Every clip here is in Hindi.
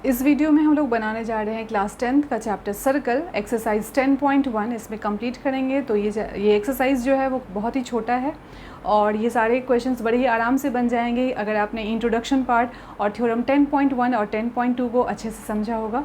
इस वीडियो में हम लोग बनाने जा रहे हैं क्लास 10th का चैप्टर सर्कल, एक्सरसाइज 10.1 इसमें कंप्लीट करेंगे। तो ये एक्सरसाइज जो है वो बहुत ही छोटा है और ये सारे क्वेश्चंस बड़े ही आराम से बन जाएंगे अगर आपने इंट्रोडक्शन पार्ट और थ्योरम 10.1 और 10.2 को अच्छे से समझा होगा।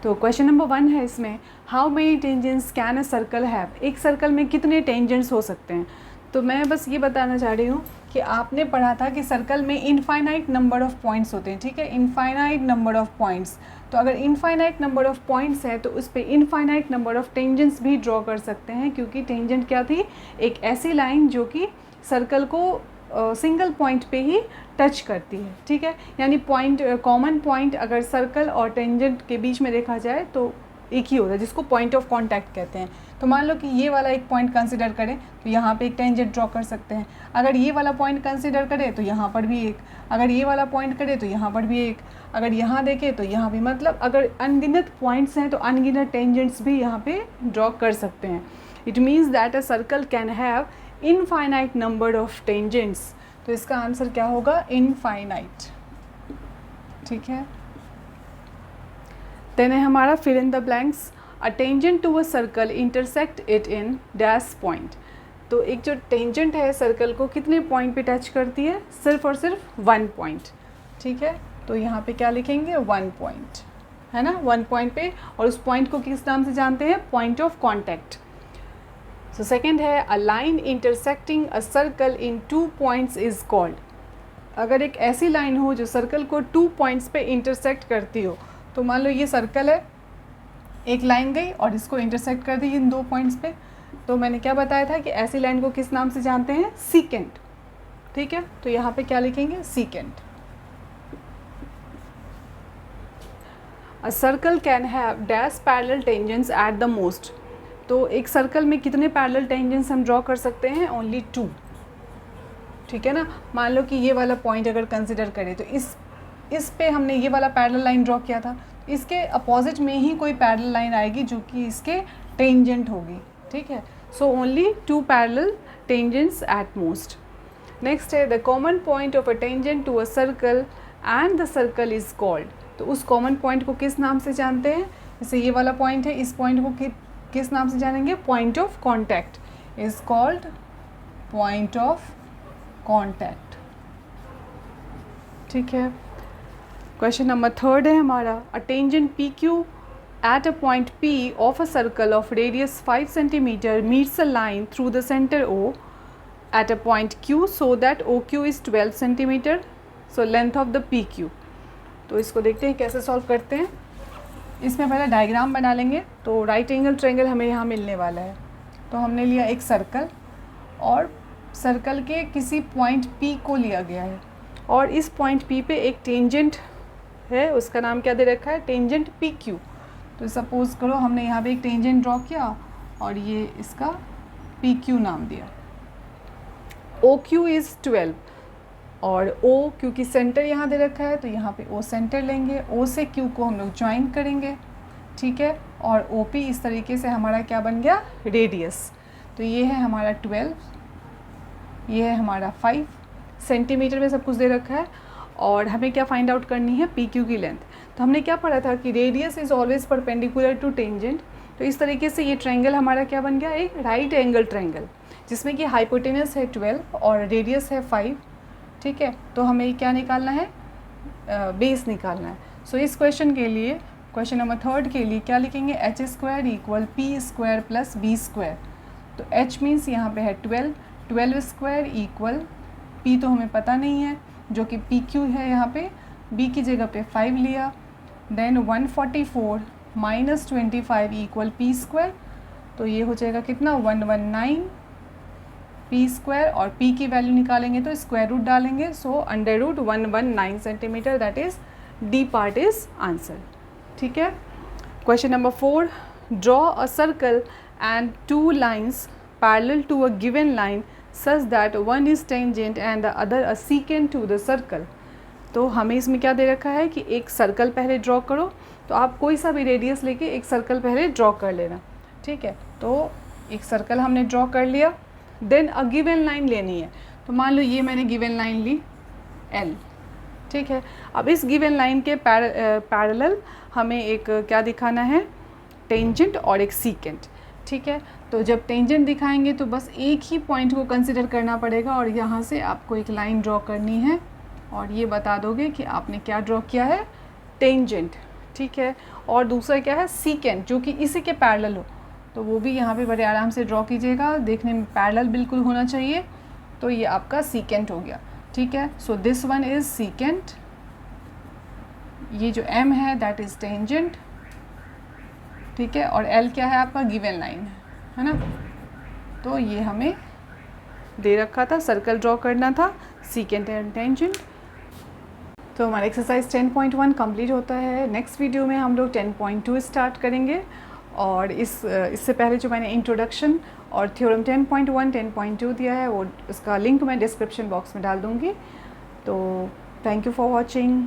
तो क्वेश्चन नंबर 1 है इसमें, how many tangents can a circle have. एक सर्कल में कितने टेंजेंट्स हो सकते हैं। तो मैं बस ये बताना चाह रही हूँ कि आपने पढ़ा था कि सर्कल में इनफाइनाइट नंबर ऑफ़ पॉइंट्स होते हैं, ठीक है, इनफाइनाइट नंबर ऑफ़ पॉइंट्स। तो अगर इनफाइनाइट नंबर ऑफ़ पॉइंट्स है तो उस पर इनफाइनाइट नंबर ऑफ़ टेंजेंट्स भी ड्रॉ कर सकते हैं, क्योंकि टेंजेंट क्या थी, एक ऐसी लाइन जो कि सर्कल को सिंगल पॉइंट पे ही टच करती है, ठीक है। यानी पॉइंट, कॉमन पॉइंट अगर सर्कल और टेंजेंट के बीच में देखा जाए तो एक ही होता है, जिसको पॉइंट ऑफ कांटेक्ट कहते हैं। तो मान लो कि ये वाला एक पॉइंट कंसीडर करें तो यहाँ पे एक टेंजेंट ड्रॉ कर सकते हैं। अगर ये वाला पॉइंट कंसीडर करें तो यहाँ पर भी एक, अगर ये वाला पॉइंट करें तो यहाँ पर भी एक, अगर यहाँ देखें तो यहाँ भी, मतलब अगर अनगिनत पॉइंट्स हैं तो अनगिनत टेंजेंट्स भी यहाँ पे ड्रॉ कर सकते हैं। It means that a circle can have infinite number of tangents. तो इसका आंसर क्या होगा, इनफाइनाइट, ठीक है। देन है हमारा fill in the blanks, a tangent to a circle intersect it in dash point. तो एक जो टेंजेंट है सर्कल को कितने पॉइंट पे टच करती है, सिर्फ और सिर्फ 1 पॉइंट, ठीक है। तो यहाँ पे क्या लिखेंगे, 1 पॉइंट, है ना, 1 पॉइंट पे। और उस पॉइंट को किस नाम से जानते हैं, point of contact. So second है, a line intersecting a circle in 2 points is called. अगर एक ऐसी लाइन हो जो सर्कल को 2 पॉइंट्स पे इंटरसेक्ट करती हो, तो मान लो ये सर्कल है, एक लाइन गई और इसको इंटरसेक्ट कर दी इन 2 पॉइंट्स पे, तो मैंने क्या बताया था कि ऐसी लाइन को किस नाम से जानते हैं, सीकेंट, ठीक है। तो यहाँ पे क्या लिखेंगे, secant. A circle can have dash parallel tangents at the most. तो एक सर्कल में कितने पैरेलल टेंजेंट्स हम ड्रॉ कर सकते हैं, ओनली 2, ठीक है ना। मान लो कि ये वाला पॉइंट अगर कंसिडर करें तो इस पे हमने ये वाला पैरेलल लाइन ड्रॉ किया था, इसके अपोजिट में ही कोई पैरेलल लाइन आएगी जो कि इसके टेंजेंट होगी, ठीक है। So only 2 parallel tangents at most. Next है, the common point of a tangent to a circle and the circle is called. तो उस कॉमन पॉइंट को किस नाम से जानते हैं, जैसे ये वाला पॉइंट है, इस पॉइंट को किस नाम से जानेंगे, point of contact is called point of contact, ठीक है। क्वेश्चन नंबर 3 है हमारा, a tangent P Q at a point P of a circle of radius 5 centimetre meets a line through the centre O at a point Q so that O Q is 12 centimetre, so length of the P Q. तो इसको देखते हैं कैसे सॉल्व करते हैं। इसमें पहले डायग्राम बना लेंगे। तो राइट एंगल ट्रायंगल हमें यहाँ मिलने वाला है। तो हमने लिया एक सर्कल और सर्कल के किसी पॉइंट पी को लिया गया है और इस पॉइंट पी पे एक टेंजेंट है, उसका नाम क्या दे रखा है, टेंजेंट पी क्यू। तो सपोज़ करो हमने यहाँ पे एक टेंजेंट ड्रॉ किया और ये इसका पी क्यू नाम दिया। ओ क्यू इज़ 12 और ओ क्योंकि सेंटर यहाँ दे रखा है तो यहाँ पे ओ सेंटर लेंगे, ओ से क्यू को हम लोग ज्वाइन करेंगे, ठीक है। और ओ पी इस तरीके से हमारा क्या बन गया, रेडियस। तो ये है हमारा 12, ये है हमारा 5 सेंटीमीटर में सब कुछ दे रखा है और हमें क्या फाइंड आउट करनी है, पी क्यू की लेंथ। तो हमने क्या पढ़ा था कि radius is always perpendicular to tangent. तो इस तरीके से ये ट्रायंगल हमारा क्या बन गया, एक राइट एंगल ट्रायंगल, जिसमें कि हाइपोटेनस है 12 और रेडियस है 5, ठीक है। तो हमें क्या निकालना है, बेस निकालना है। सो इस क्वेश्चन के लिए, क्वेश्चन नंबर 3 के लिए क्या लिखेंगे, h square equal P square plus B square. तो h मीन्स यहाँ पे है 12, 12 स्क्वायर इक्वल p तो हमें पता नहीं है जो कि पी क्यू है, यहाँ पे b की जगह पे 5 लिया। Then 144 minus 25 equal P square. तो ये हो जाएगा कितना, 119 पी स्क्वायर और p की वैल्यू निकालेंगे तो स्क्वायर रूट डालेंगे, so under root 119 centimetre, that is D part is answer, ठीक है। Question number 4, draw a circle and 2 lines parallel to a given line such that one is tangent and the other a secant to the circle. तो हमें इसमें क्या दे रखा है कि एक सर्कल पहले ड्रॉ करो। तो आप कोई सा भी रेडियस लेके एक सर्कल पहले ड्रॉ कर लेना, ठीक है। तो एक सर्कल हमने ड्रॉ कर लिया, देन अ गिवन लाइन लेनी है। तो मान लो ये मैंने गिवन लाइन ली L, ठीक है। अब इस गिवन लाइन के पैरेलल हमें एक क्या दिखाना है, टेंजेंट और एक सीकेंट। ठीक है, तो जब टेंजेंट दिखाएंगे तो बस एक ही पॉइंट को कंसिडर करना पड़ेगा और यहाँ से आपको एक लाइन ड्रॉ करनी है और ये बता दोगे कि आपने क्या ड्रॉ किया है, टेंजेंट। ठीक है, और दूसरा क्या है, सीकेंट, जो कि इसी के पैरेलल हो, तो वो भी यहाँ पे बड़े आराम से ड्रॉ कीजिएगा, देखने में पैरेलल बिल्कुल होना चाहिए। तो ये आपका सीकेंट हो गया। ठीक है, so this one is secant, ये जो m है दैट इज़ टेंजेंट। ठीक है, और l क्या है आपका, गिवन लाइन है ना। तो ये हमें दे रखा था, सर्कल ड्रॉ करना था, सीकेंट एंड टेंजेंट। तो हमारा एक्सरसाइज 10.1 कंप्लीट होता है। नेक्स्ट वीडियो में हम लोग 10.2 स्टार्ट करेंगे और इससे पहले जो मैंने इंट्रोडक्शन और थ्योरम 10.1 10.2 दिया है वो इसका लिंक मैं डिस्क्रिप्शन बॉक्स में डाल दूँगी। तो थैंक यू फॉर वॉचिंग।